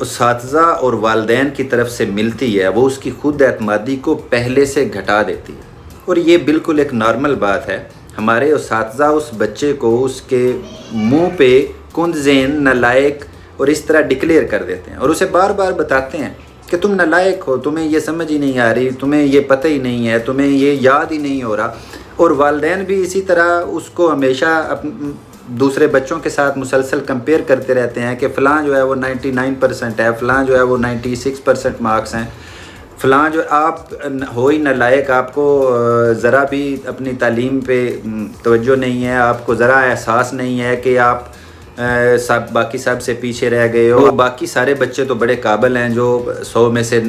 اساتذہ اور والدین کی طرف سے ملتی ہے وہ اس کی خود اعتمادی کو پہلے سے گھٹا دیتی ہے، اور یہ بالکل ایک نارمل بات ہے۔ ہمارے اساتذہ اس بچے کو اس کے منہ پہ کند ذہن، نالائق اور اس طرح ڈکلیئر کر دیتے ہیں، اور اسے بار بار بتاتے ہیں کہ تم نالائق ہو، تمہیں یہ سمجھ ہی نہیں آ رہی، تمہیں یہ پتہ ہی نہیں ہے، تمہیں یہ یاد ہی نہیں ہو رہا۔ اور والدین بھی اسی طرح اس کو ہمیشہ دوسرے بچوں کے ساتھ مسلسل کمپیئر کرتے رہتے ہیں کہ فلاں جو ہے وہ 99% ہے، فلاں جو ہے وہ 96% مارکس ہیں، فلاں جو آپ ہو ہی نالائق، آپ کو ذرا بھی اپنی تعلیم پہ توجہ نہیں ہے، آپ کو ذرا احساس نہیں ہے کہ آپ باقی سب سے پیچھے رہ گئے ہو، باقی سارے بچے تو بڑے قابل ہیں جو 100 میں سے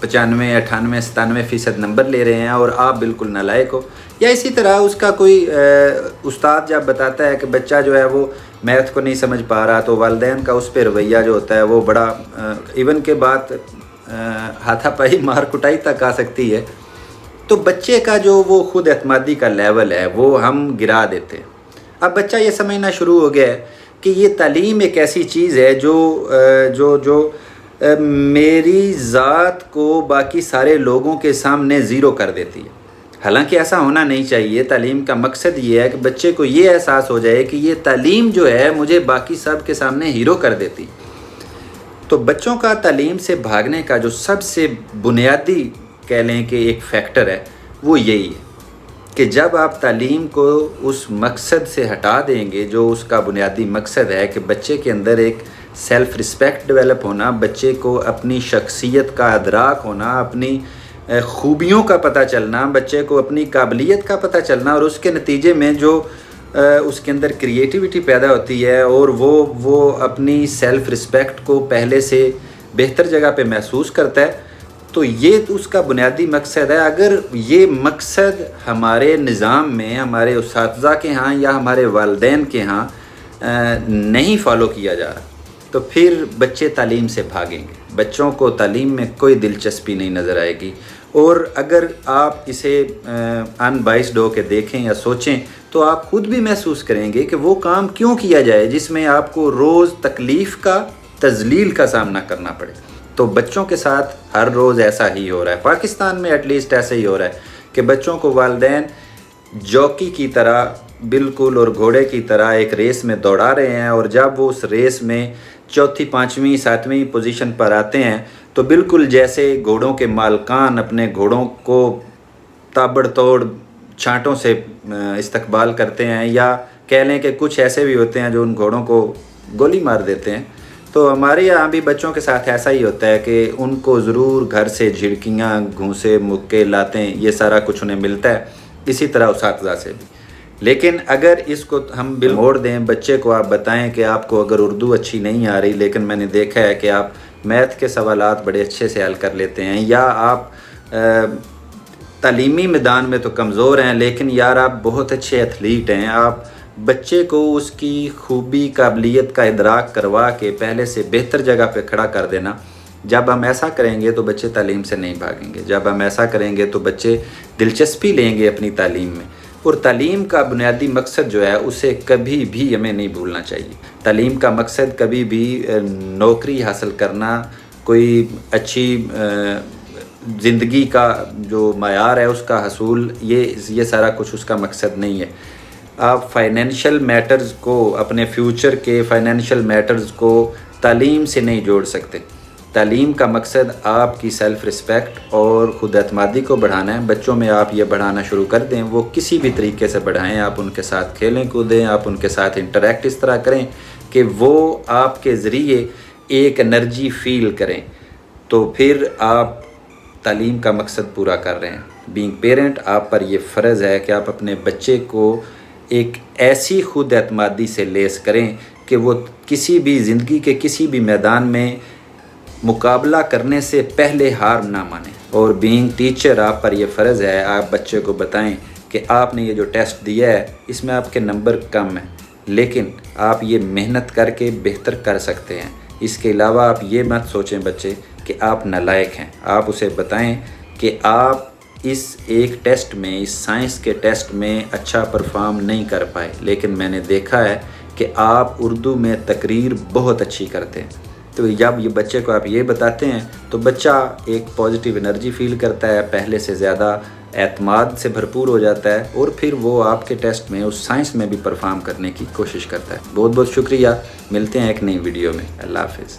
95 98 97% نمبر لے رہے ہیں اور آپ بالکل نالائق ہو۔ یا اسی طرح اس کا کوئی استاد جب بتاتا ہے کہ بچہ جو ہے وہ میتھ کو نہیں سمجھ پا رہا، تو والدین کا اس پہ رویہ جو ہوتا ہے وہ بڑا ایون کے بات ہاتھا پائی مار کٹائی تک آ سکتی ہے۔ تو بچے کا جو وہ خود اعتمادی کا لیول ہے وہ ہم گرا دیتے ہیں۔ اب بچہ یہ سمجھنا شروع ہو گیا ہے کہ یہ تعلیم ایک ایسی چیز ہے جو میری ذات کو باقی سارے لوگوں کے سامنے زیرو کر دیتی ہے۔ حالانکہ ایسا ہونا نہیں چاہیے۔ تعلیم کا مقصد یہ ہے کہ بچے کو یہ احساس ہو جائے کہ یہ تعلیم جو ہے مجھے باقی سب کے سامنے ہیرو کر دیتی۔ تو بچوں کا تعلیم سے بھاگنے کا جو سب سے بنیادی کہہ لیں کہ ایک فیکٹر ہے وہ یہی ہے کہ جب آپ تعلیم کو اس مقصد سے ہٹا دیں گے جو اس کا بنیادی مقصد ہے کہ بچے کے اندر ایک سیلف رسپیکٹ ڈیولپ ہونا، بچے کو اپنی شخصیت کا ادراک ہونا، اپنی خوبیوں کا پتہ چلنا، بچے کو اپنی قابلیت کا پتہ چلنا، اور اس کے نتیجے میں جو اس کے اندر کریٹیوٹی پیدا ہوتی ہے اور وہ اپنی سیلف رسپیکٹ کو پہلے سے بہتر جگہ پہ محسوس کرتا ہے، تو یہ اس کا بنیادی مقصد ہے۔ اگر یہ مقصد ہمارے نظام میں، ہمارے اساتذہ کے ہاں یا ہمارے والدین کے ہاں نہیں فالو کیا جا رہا تو پھر بچے تعلیم سے بھاگیں گے، بچوں کو تعلیم میں کوئی دلچسپی نہیں نظر آئے گی۔ اور اگر آپ اسے ان بائسڈ ہو کے دیکھیں یا سوچیں تو آپ خود بھی محسوس کریں گے کہ وہ کام کیوں کیا جائے جس میں آپ کو روز تکلیف کا، تذلیل کا سامنا کرنا پڑے۔ تو بچوں کے ساتھ ہر روز ایسا ہی ہو رہا ہے، پاکستان میں ایٹ لیسٹ ایسا ہی ہو رہا ہے کہ بچوں کو والدین جوکی کی طرح بالکل اور گھوڑے کی طرح ایک ریس میں دوڑا رہے ہیں، اور جب وہ اس ریس میں چوتھی، پانچویں، ساتویں پوزیشن پر آتے ہیں تو بالکل جیسے گھوڑوں کے مالکان اپنے گھوڑوں کو تابڑ توڑ چھانٹوں سے استقبال کرتے ہیں، یا کہہ لیں کہ کچھ ایسے بھی ہوتے ہیں جو ان گھوڑوں کو گولی مار دیتے ہیں۔ تو ہمارے یہاں بھی بچوں کے ساتھ ایسا ہی ہوتا ہے کہ ان کو ضرور گھر سے جھڑکیاں، گھونسے، مکے، لاتیں، یہ سارا کچھ انہیں ملتا ہے، اسی طرح اساتذہ سے بھی۔ لیکن اگر اس کو ہم موڑ دیں، بچے کو آپ بتائیں کہ آپ کو اگر اردو اچھی نہیں آ رہی لیکن میں نے دیکھا ہے کہ آپ میتھ کے سوالات بڑے اچھے سے حل کر لیتے ہیں، یا آپ تعلیمی میدان میں تو کمزور ہیں لیکن یار آپ بہت اچھے ایتھلیٹ ہیں، آپ بچے کو اس کی خوبی، قابلیت کا ادراک کروا کے پہلے سے بہتر جگہ پہ کھڑا کر دینا۔ جب ہم ایسا کریں گے تو بچے تعلیم سے نہیں بھاگیں گے، جب ہم ایسا کریں گے تو بچے دلچسپی لیں گے اپنی تعلیم میں۔ اور تعلیم کا بنیادی مقصد جو ہے اسے کبھی بھی ہمیں نہیں بھولنا چاہیے۔ تعلیم کا مقصد کبھی بھی نوکری حاصل کرنا، کوئی اچھی زندگی کا جو معیار ہے اس کا حصول، یہ سارا کچھ اس کا مقصد نہیں ہے۔ آپ فائنینشیل میٹرز کو، اپنے فیوچر کے فائنینشیل میٹرز کو تعلیم سے نہیں جوڑ سکتے۔ تعلیم کا مقصد آپ کی سیلف رسپیکٹ اور خود اعتمادی کو بڑھانا ہے۔ بچوں میں آپ یہ بڑھانا شروع کر دیں، وہ کسی بھی طریقے سے بڑھائیں، آپ ان کے ساتھ کھیلیں کودیں، آپ ان کے ساتھ انٹریکٹ اس طرح کریں کہ وہ آپ کے ذریعے ایک انرجی فیل کریں، تو پھر آپ تعلیم کا مقصد پورا کر رہے ہیں۔ بینگ پیرنٹ، آپ پر یہ فرض ہے کہ آپ اپنے بچے کو ایک ایسی خود اعتمادی سے لیس کریں کہ وہ کسی بھی زندگی کے کسی بھی میدان میں مقابلہ کرنے سے پہلے ہار نہ مانیں۔ اور بینگ ٹیچر، آپ پر یہ فرض ہے آپ بچے کو بتائیں کہ آپ نے یہ جو ٹیسٹ دیا ہے اس میں آپ کے نمبر کم ہیں، لیکن آپ یہ محنت کر کے بہتر کر سکتے ہیں۔ اس کے علاوہ آپ یہ مت سوچیں بچے کہ آپ نالائق ہیں، آپ اسے بتائیں کہ آپ اس ایک ٹیسٹ میں، اس سائنس کے ٹیسٹ میں اچھا پرفارم نہیں کر پائے، لیکن میں نے دیکھا ہے کہ آپ اردو میں تقریر بہت اچھی کرتے ہیں، تو جب یہ بچے کو آپ یہ بتاتے ہیں تو بچہ ایک پازیٹیو انرجی فیل کرتا ہے، پہلے سے زیادہ اعتماد سے بھرپور ہو جاتا ہے، اور پھر وہ آپ کے ٹیسٹ میں اس سائنس میں بھی پرفارم کرنے کی کوشش کرتا ہے۔ بہت بہت شکریہ، ملتے ہیں ایک نئی ویڈیو میں، اللہ حافظ۔